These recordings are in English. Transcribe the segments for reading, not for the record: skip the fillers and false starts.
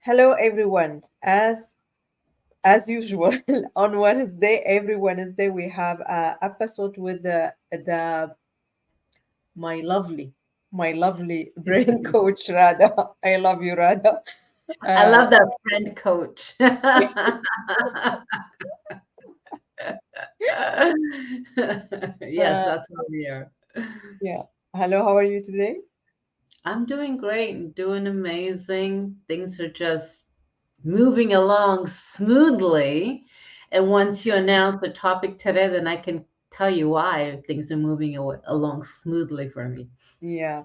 Hello, everyone. As usual, on Wednesday, every Wednesday, we have a episode with the my lovely, my lovely brain coach Radha. I love you, Radha. I Uh, love that friend coach. Yes, uh, that's what we are. yeah. Hello, how are you today? I'm doing great and doing amazing. Things are just moving along smoothly. And once you announce the topic today, then I can tell you why things are moving along smoothly for me. Yeah.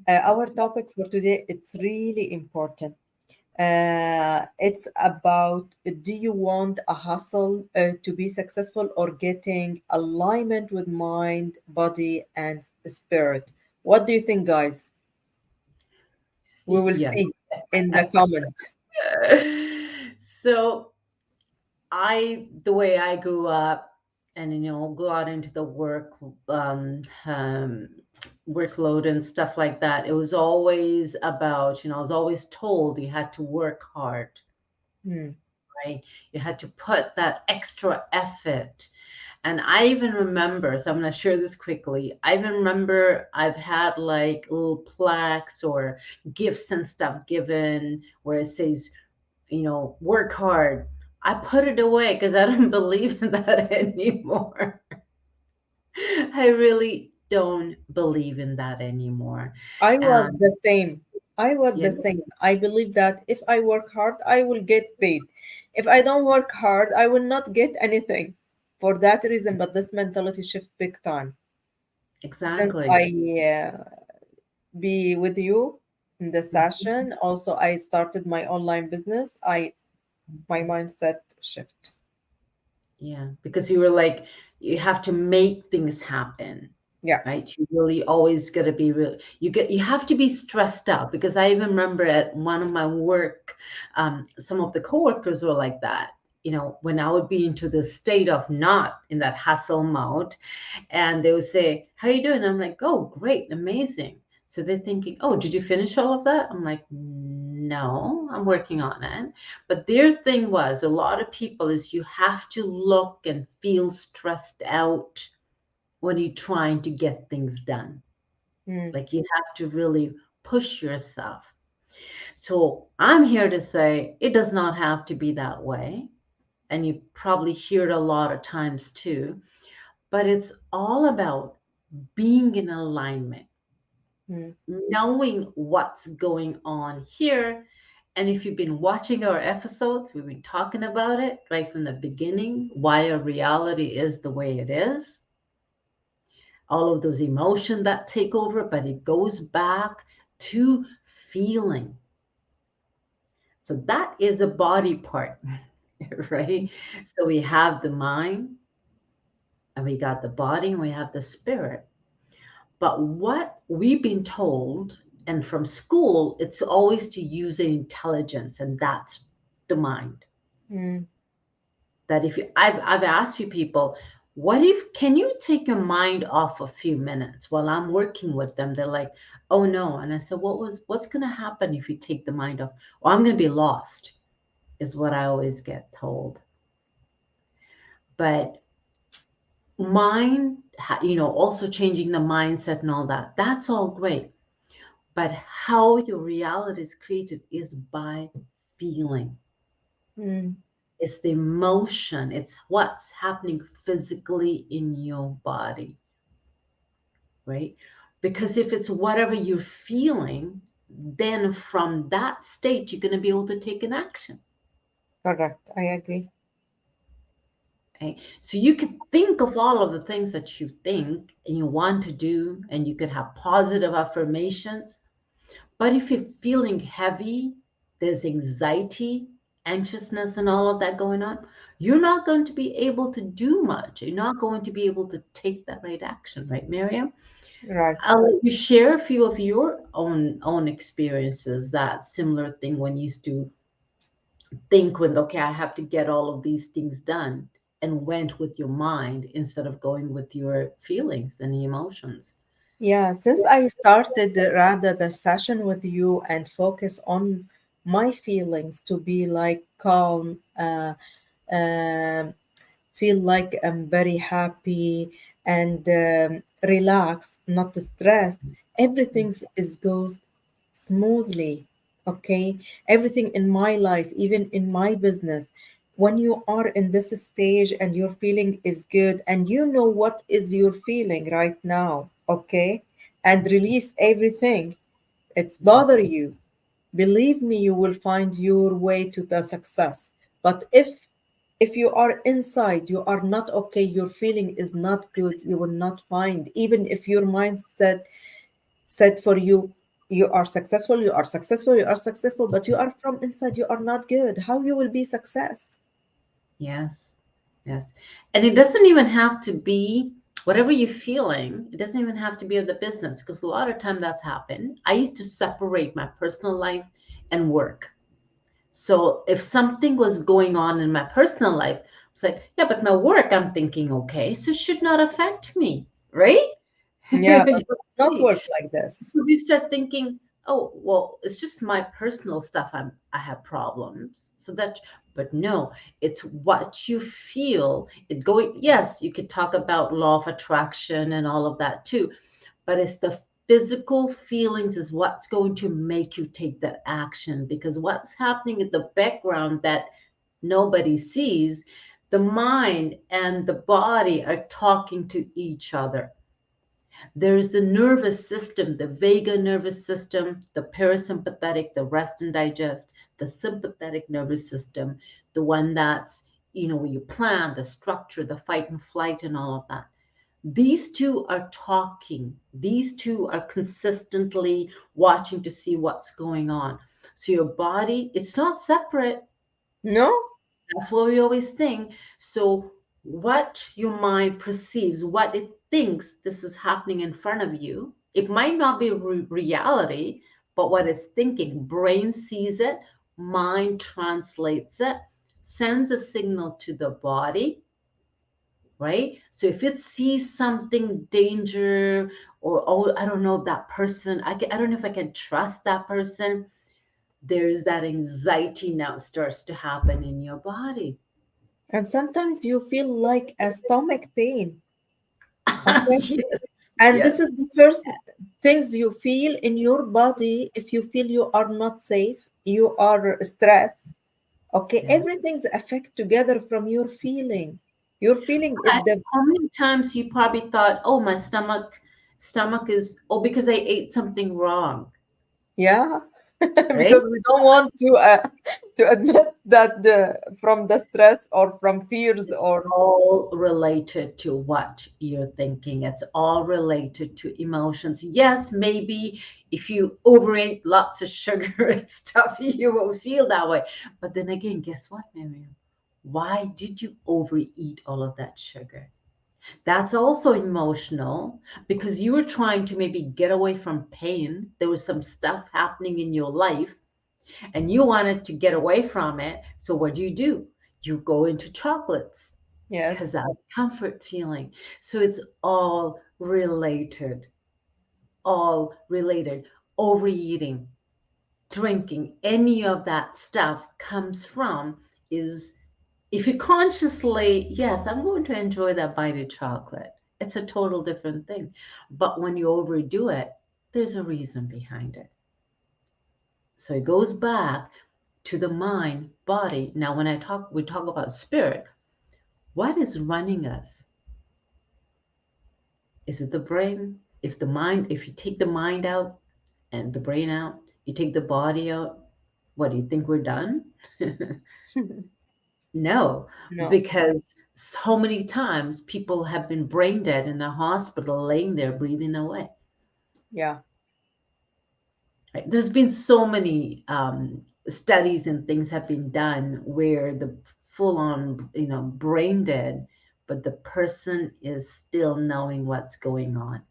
Our topic for today, it's really important. It's about, do you want a hustle to be successful, or getting alignment with mind, body, and spirit? What do you think, guys? We will Yes. see in the comment. So the way I grew up and, go out into the workload and stuff like that, it was always about, I was always told you had to work hard, Hmm. right? You had to put that extra effort. And I even remember, so I'm going to share this quickly. I even remember I've had like little plaques or gifts and stuff given where it says, work hard. I put it away because I don't believe in that anymore. I really don't believe in that anymore. I was And the same. I was yeah, the same. I believe that if I work hard, I will get paid. If I don't work hard, I will not get anything. For that reason, but this mentality shift big time. Since exactly. I be with you in the Mhm. session. Also, I started my online business. My mindset shift. Yeah, because you were like, you have to make things happen, Yeah. right? You really always got to be real. You have to be stressed out because I even remember at one of my work, some of the coworkers were like that. When I would be into the state of not in that hustle mode, and they would say, "How are you doing?" I'm like, "Oh, great, amazing." So they're thinking, "Oh, did you finish all of that?" I'm like, "No, I'm working on it." But their thing was a lot of people is you have to look and feel stressed out when you're trying to get things done. Mm, Like you have to really push yourself. So I'm here to say it does not have to be that way. And you probably hear it a lot of times too. But it's all about being in alignment, mm. knowing what's going on here. And if you've been watching our episodes, we've been talking about it right from the beginning, why our reality is the way it is, all of those emotions that take over, but it goes back to feeling. So that is a body part, right? So we have the mind, and we got the body, and we have the spirit. But what we've been told, and from school, it's always to use the intelligence, and that's the mind. Mm. That if I've asked you people, what if can you take your mind off a few minutes while I'm working with them? They're like, oh no. And I said, what's gonna happen if you take the mind off? Well, I'm gonna be lost, is what I always get told. But mind, also changing the mindset and all that, that's all great. But how your reality is created is by feeling. Mm. It's the emotion. It's what's happening physically in your body, right? Because if it's whatever you're feeling, then from that state, you're going to be able to take an action. Correct. I agree. Okay? So you could think of all of the things that you think and you want to do, and you could have positive affirmations. But if you're feeling heavy, there's anxiety, anxiousness, and all of that going on, you're not going to be able to do much. You're not going to be able to take that right action, right, Mariam? Right. I'll let you share a few of your own experiences, that similar thing when you used to think when, okay, I have to get all of these things done, and went with your mind instead of going with your feelings and emotions. Yeah. Since I started rather the session with you and focus on my feelings to be like calm, um, feel like I'm very happy and relaxed, not stressed. Everything is goes smoothly. Okay, everything in my life, even in my business. When you are in this stage and your feeling is good, and you know what is your feeling right now, okay, and release everything, it's bother you. Believe me, you will find your way to the success. But if you are inside, you are not okay, your feeling is not good, you will not find, even if your mindset said for you, you are successful, you are successful, you are successful, but you are from inside, you are not good. How you will be success? Yes. Yes. And it doesn't even have to be whatever you're feeling, it doesn't even have to be of the business because a lot of time that's happened. I used to separate my personal life and work. So if something was going on in my personal life, it's like, yeah, but my work, I'm thinking, okay, so it should not affect me, right? Yeah, but You it's not see, work like this. so we start thinking, oh, well, it's just my personal stuff. I have problems. So that, but no, it's what you feel. It going, yes, you could talk about law of attraction and all of that too, but it's the physical feelings is what's going to make you take that action because what's happening in the background that nobody sees, the mind and the body are talking to each other. There's the nervous system, the vagus nervous system, the parasympathetic, the rest and digest, the sympathetic nervous system, the one that's, where you plan, the structure, the fight and flight, and all of that. These two are talking. These two are consistently watching to see what's going on. So your body, it's not separate. No. That's what we always think. So, what your mind perceives, what it thinks this is happening in front of you, it might not be reality, but what it's thinking, brain sees it, mind translates it, sends a signal to the body, right? So if it sees something danger or oh, I don't know that person, I don't know if I can trust that person. There's that anxiety now starts to happen in your body. And sometimes you feel like a stomach pain. Okay. Yes, And this yes, is the first things you feel in your body. If you feel you are not safe, you are stressed. Okay, yeah. everything's affect together from your feeling. Your feeling is the How many times you probably thought, oh, my stomach is, oh, because I ate something wrong, yeah, right? because we don't want to admit that from the stress or from fears It's or all related to what you're thinking. It's all related to emotions. Yes, maybe if you overeat lots of sugar and stuff, you will feel that way. But then again, guess what, Miriam? Why did you overeat all of that sugar? That's also emotional because you were trying to maybe get away from pain. There was some stuff happening in your life and you wanted to get away from it. So what do? You go into chocolates because yes. that's comfort feeling. So it's all related, all related. Overeating, drinking, any of that stuff comes from is if you consciously, yes, I'm going to enjoy that bite of chocolate. It's a total different thing. But when you overdo it, there's a reason behind it. So it goes back to the mind, body. Now, when we talk about spirit, what is running us? Is it the brain? If you take the mind out and the brain out, you take the body out, what do you think we're done? No, No. because so many times people have been brain dead in the hospital, laying there breathing away. Yeah. Right? There's been so many studies and things have been done where the full on, brain dead, but the person is still knowing what's going on,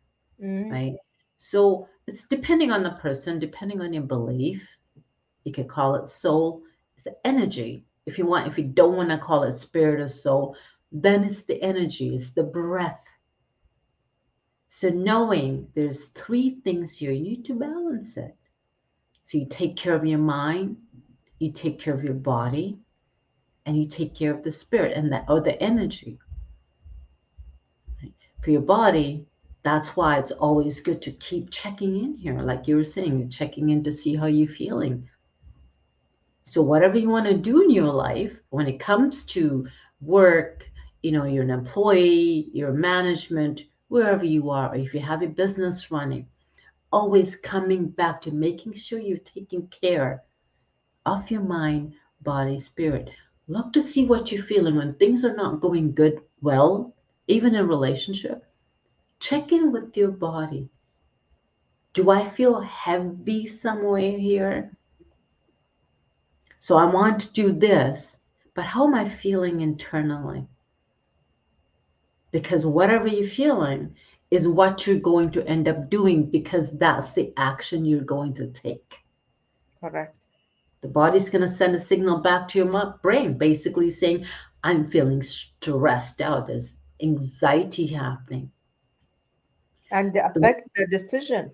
Mm, right? So it's depending on the person, depending on your belief. You could call it soul. It's the energy. If you don't want to call it spirit or soul, then it's the energy, it's the breath. So knowing there's three things here, you need to balance it. So you take care of your mind, You take care of your body and you take care of the spirit and that or the energy for your body. That's why it's always good to keep checking in here, like you were saying, checking in to see how you're feeling. So whatever you want to do in your life, when it comes to work, you're an employee, your management, wherever you are, or if you have a business running, always coming back to making sure you're taking care of your mind, body, spirit. Look to see what you're feeling when things are not going good, well, even in relationship. Check in with your body. Do I feel heavy somewhere here? So I want to do this, but how am I feeling internally? Because whatever you're feeling is what you're going to end up doing because that's the action you're going to take. Correct. The body's going to send a signal back to your brain, basically saying, I'm feeling stressed out. There's anxiety happening. And The- affect the decision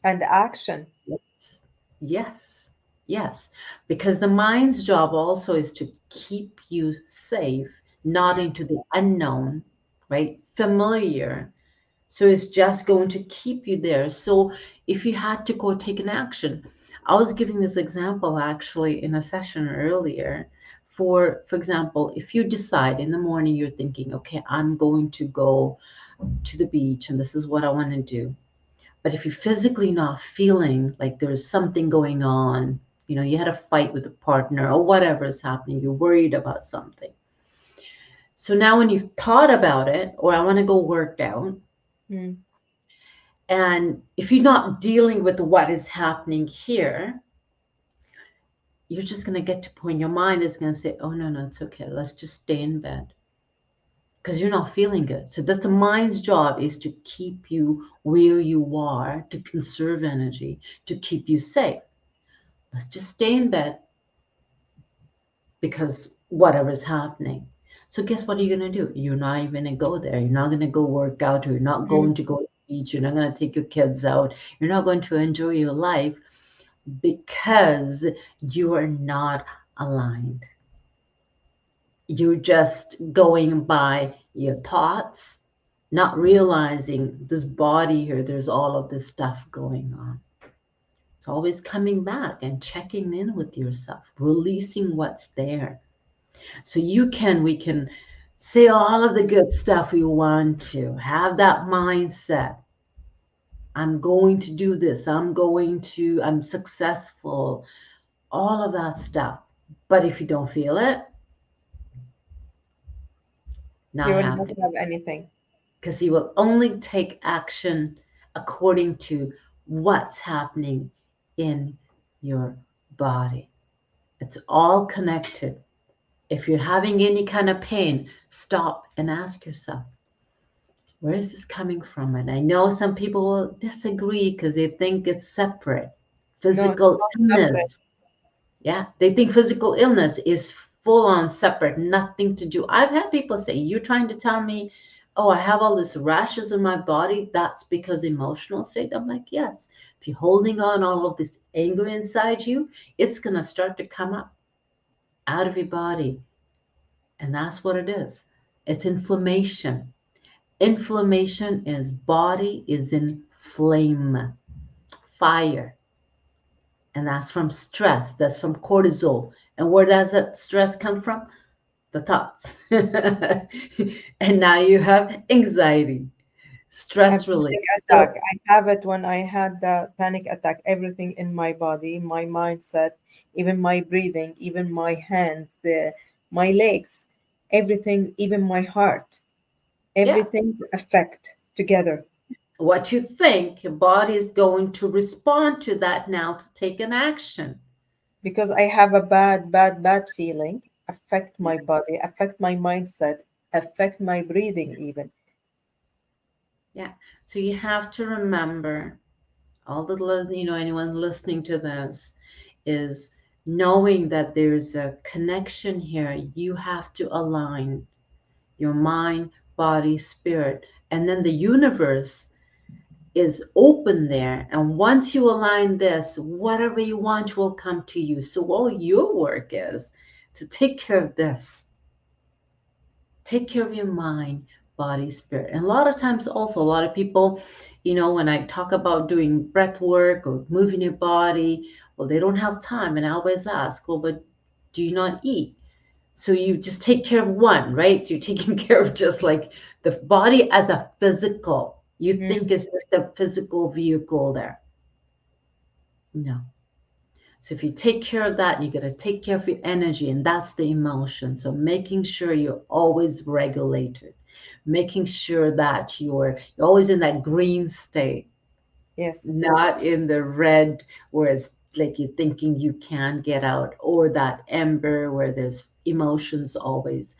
and action. yes, yes, yes. Because the mind's job also is to keep you safe, not into the unknown, right? Familiar. So it's just going to keep you there. So if you had to go take an action, I was giving this example actually in a session earlier. For example, if you decide in the morning you're thinking, okay, I'm going to go to the beach and this is what I want to do. But if you're physically not feeling like there's something going on, you had a fight with a partner or whatever is happening, you're worried about something. So now when you've thought about it, or I want to go work out, Mm. and if you're not dealing with what is happening here, you're just going to get to a point your mind is going to say, oh, no, no, it's okay. Let's just stay in bed because you're not feeling good. So that's the mind's job is to keep you where you are, to conserve energy, to keep you safe. Let's just stay in bed because whatever's happening. So guess what are you going to do? You're not even going to go there. You're not going to go work out or you're not Mm. going to go to the beach. You're not going to take your kids out. You're not going to enjoy your life because you are not aligned. You're just going by your thoughts, not realizing this body here, there's all of this stuff going on. It's always coming back and checking in with yourself, releasing what's there. So we can say all of the good stuff we want to, have that mindset. I'm going to do this. I'm successful, all of that stuff. But if you don't feel it, You not will not happening have anything. because you will only take action according to what's happening in your body. It's all connected. If you're having any kind of pain, stop and ask yourself, where is this coming from? And I know some people will disagree because they think it's separate. No, it's Physical not separate. illness. Yeah, they think physical illness is full on separate, nothing to do. I've had people say, you're trying to tell me, oh, I have all this rashes in my body. That's because emotional state. I'm like, yes. If you're holding on all of this anger inside you, it's going to start to come up out of your body. And that's what it is. It's inflammation. Inflammation is body is in flame, fire. And that's from stress. That's from cortisol. And where does that stress come from? The thoughts. And now you have anxiety, A stress panic relief. attack. So, I have it when I had the panic attack. Everything in my body, my mindset, even my breathing, even my hands, my legs, everything, even my heart, yeah, everything affect together what you think, your body is going to respond to that now to take an action. because I have a bad feeling affect Yeah, my body, affect my mindset, affect my breathing even. yeah. So you have to remember, all the, anyone listening to this is knowing that there's a connection here. You have to align your mind, body, spirit, and then the universe. is open there. And once you align this, whatever you want will come to you. So all your work is to take care of this. Take care of your mind, body, spirit. And a lot of times also a lot of people, when I talk about doing breath work or moving your body, well, they don't have time. And I always ask, well, but do you not eat? So you just take care of one, right? So you're taking care of just like the body as a physical. You think Mm. it's just a physical vehicle there. No. So if you take care of that, you got to take care of your energy, and that's the emotion. So making sure you're always regulated, making sure that you're always in that green state, Yes. not in the red where it's like you're thinking you can get out, or that ember where there's emotions always.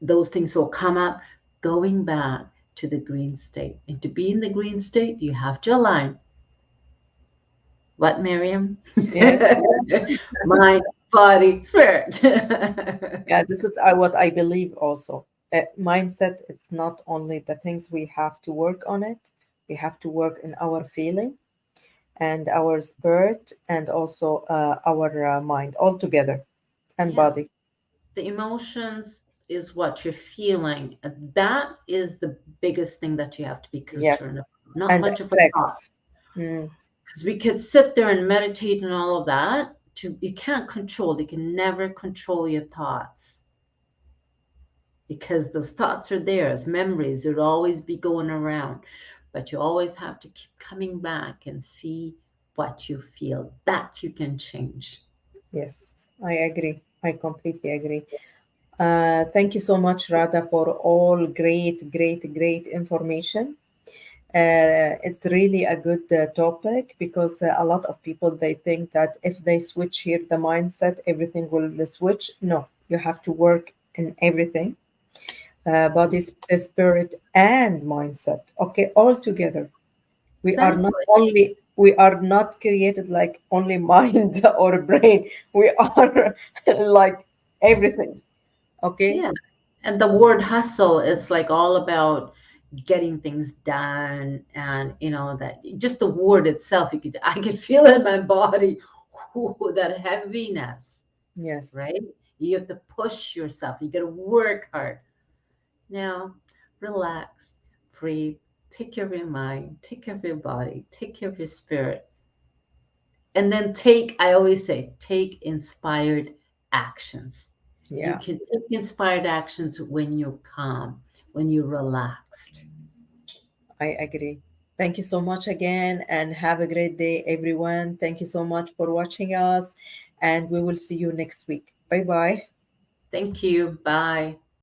Those things will come up, going back to the green state. And to be in the green state, you have to align. What, Miriam? Yes. Mind, body, spirit. Yeah, this is what I believe also. Mindset, it's not only the things we have to work on it, we have to work in our feeling and our spirit and also our mind all together and Yeah, body. the emotions is what you're feeling. That is the biggest thing that you have to be Yes. concerned about. Not And much of a thought. effects. Mm, Because we could sit there and meditate and all of that. You can't control. You can never control your thoughts because those thoughts are there as memories. It'll always be going around. But you always have to keep coming back and see what you feel. That you can change. yes, I agree. I completely agree. Thank you so much, Radha, for all great, great, great information. It's really a good topic because a lot of people they think that if they switch here the mindset, everything will switch. No, you have to work in everything, body, spirit, and mindset. Okay, all together. Exactly. We are not created like only mind or brain. We are like everything. Okay. Yeah. And the word hustle is like all about getting things done, and that just the word itself, I could feel it in my body. Ooh, that heaviness, Yes. right? You have to push yourself, you got to work hard. Now relax, breathe, take care of your mind, take care of your body, take care of your spirit, and then I always say, take inspired actions. You Yeah. can take inspired actions when you're calm, when you're relaxed. I agree. Thank you so much again and have a great day, everyone. Thank you so much for watching us, and we will see you next week. Bye bye. Thank you. Bye.